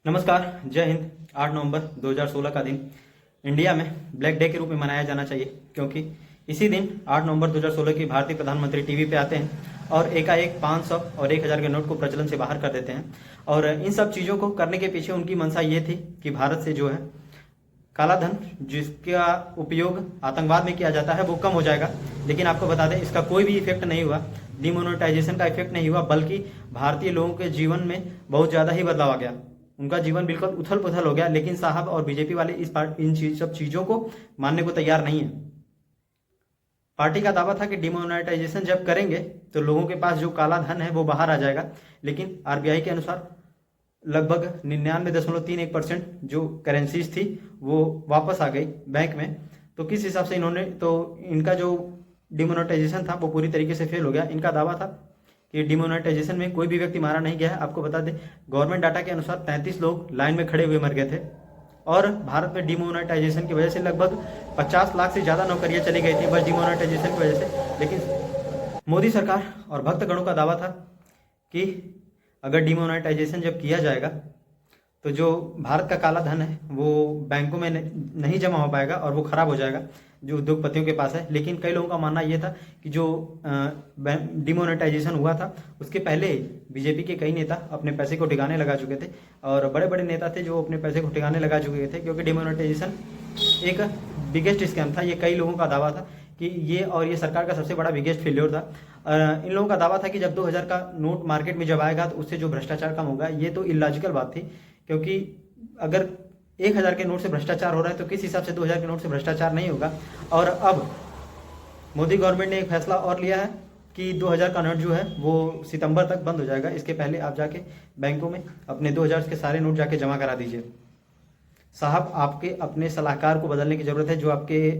नमस्कार, जय हिंद। 8 नवंबर 2016 का दिन इंडिया में ब्लैक डे के रूप में मनाया जाना चाहिए, क्योंकि इसी दिन 8 नवंबर 2016 की भारतीय प्रधानमंत्री टीवी पे आते हैं और एकाएक 500 और 1000 के नोट को प्रचलन से बाहर कर देते हैं। और इन सब चीज़ों को करने के पीछे उनकी मंशा ये थी कि भारत से जो है काला धन जिसका उपयोग आतंकवाद में किया जाता है वो कम हो जाएगा। लेकिन आपको बता दें, इसका कोई भी इफेक्ट नहीं हुआ, डिमोनेटाइजेशन का इफेक्ट नहीं हुआ, बल्कि भारतीय लोगों के जीवन में बहुत ज़्यादा ही बदलाव आ गया। उनका जीवन बिल्कुल उथल पुथल हो गया। लेकिन साहब और बीजेपी वाले सब चीज़ों को मानने को तैयार नहीं है। पार्टी का दावा था कि डिमोनेटाइजेशन जब करेंगे तो लोगों के पास जो काला धन है वो बाहर आ जाएगा। लेकिन आरबीआई के अनुसार लगभग 99.31% जो करेंसीज थी वो वापस आ गई बैंक में। तो किस हिसाब से इनका जो डिमोनेटाइजेशन था वो पूरी तरीके से फेल हो गया। इनका दावा था कि डिमोनेटाइजेशन में कोई भी व्यक्ति मारा नहीं गया है। आपको बता दें, गवर्नमेंट डाटा के अनुसार 33 लोग लाइन में खड़े हुए मर गए थे। और भारत में डिमोनेटाइजेशन की वजह से लगभग 50 लाख से ज़्यादा नौकरियां चली गई थी, बस डिमोनेटाइजेशन की वजह से। लेकिन मोदी सरकार और भक्तगणों का दावा था कि अगर डिमोनेटाइजेशन जब किया जाएगा तो जो भारत का काला धन है वो बैंकों में नहीं जमा हो पाएगा और वो खराब हो जाएगा जो उद्योगपतियों के पास है। लेकिन कई लोगों का मानना ये था कि जो डिमोनेटाइजेशन हुआ था उसके पहले बीजेपी के कई नेता अपने पैसे को ठिकाने लगा चुके थे, और बड़े बड़े नेता थे जो अपने पैसे को ठिकाने लगा चुके थे, क्योंकि डिमोनेटाइजेशन एक बिगेस्ट स्कैम था। ये कई लोगों का दावा था कि ये सरकार का सबसे बड़ा बिगेस्ट फेल्योर था। इन लोगों का दावा था कि जब 2000 का नोट मार्केट में जब आएगा तो उससे जो भ्रष्टाचार कम होगा। ये तो इलॉजिकल बात थी, क्योंकि अगर 1000 के नोट से भ्रष्टाचार हो रहा है तो किस हिसाब से 2000 के नोट से भ्रष्टाचार नहीं होगा। और अब मोदी गवर्नमेंट ने एक फैसला और लिया है कि 2000 का नोट जो है वो सितंबर तक बंद हो जाएगा। इसके पहले आप जाके बैंकों में अपने 2000 के सारे नोट जाके जमा करा दीजिए। साहब, आपके अपने सलाहकार को बदलने की ज़रूरत है। जो आपके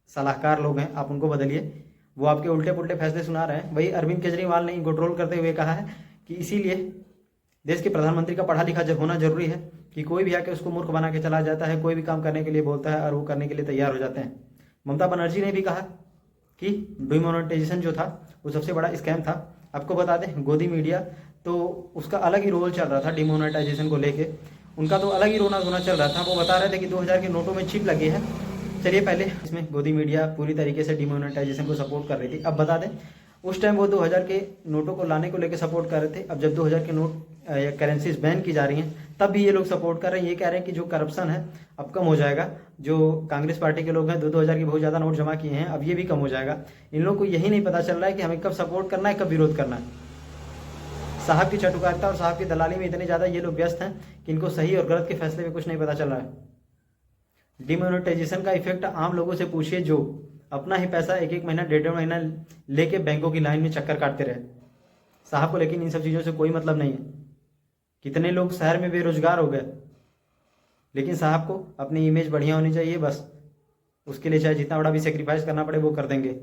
सलाहकार लोग हैं आप उनको बदलिए, वो आपके उल्टे पुल्टे फैसले सुना रहे हैं। वही अरविंद केजरीवाल ने इनको ट्रोल करते हुए कहा है कि इसीलिए देश के प्रधानमंत्री का पढ़ा लिखा होना जरूरी है, कि कोई भी आके उसको मूर्ख बना के चला जाता है, कोई भी काम करने के लिए बोलता है और वो करने के लिए तैयार हो जाते हैं। ममता बनर्जी ने भी कहा कि डिमोनेटाइजेशन जो था वो सबसे बड़ा स्कैम था। आपको बता दें, गोदी मीडिया तो उसका अलग ही रोल चल रहा था डिमोनेटाइजेशन को लेके। उनका तो अलग ही रोना धोना चल रहा था। वो बता रहे थे कि 2000 के नोटों में चिप लगी है। चलिए, पहले इसमें गोदी मीडिया पूरी तरीके से डिमोनेटाइजेशन को सपोर्ट कर रही थी। अब बता दें, उस टाइम वो 2000 के नोटों को लाने को लेकर सपोर्ट कर रहे थे। अब जब 2000 के नोट या करेंसीज बैन की जा रही हैं तब भी ये लोग सपोर्ट कर रहे हैं। ये कह रहे हैं कि जो करप्शन है अब कम हो जाएगा। जो कांग्रेस पार्टी के लोग हैं 2000 के बहुत ज़्यादा नोट जमा किए हैं, अब ये भी कम हो जाएगा। इन लोगों को यही नहीं पता चल रहा है कि हमें कब सपोर्ट करना है, कब विरोध करना है। साहब की चटुकारिता और साहब की दलाली में इतने ज़्यादा ये लोग व्यस्त हैं कि इनको सही और गलत के फैसले में कुछ नहीं पता चल रहा है। डिमोनेटाइजेशन का इफेक्ट आम लोगों से पूछिए, जो अपना ही पैसा एक एक महीना 1.5 महीना लेके बैंकों की लाइन में चक्कर काटते रहे। साहब को लेकिन इन सब चीज़ों से कोई मतलब नहीं है। कितने लोग शहर में बेरोजगार हो गए, लेकिन साहब को अपनी इमेज बढ़िया होनी चाहिए, बस उसके लिए चाहे जितना बड़ा भी सेक्रीफाइस करना पड़े वो कर देंगे।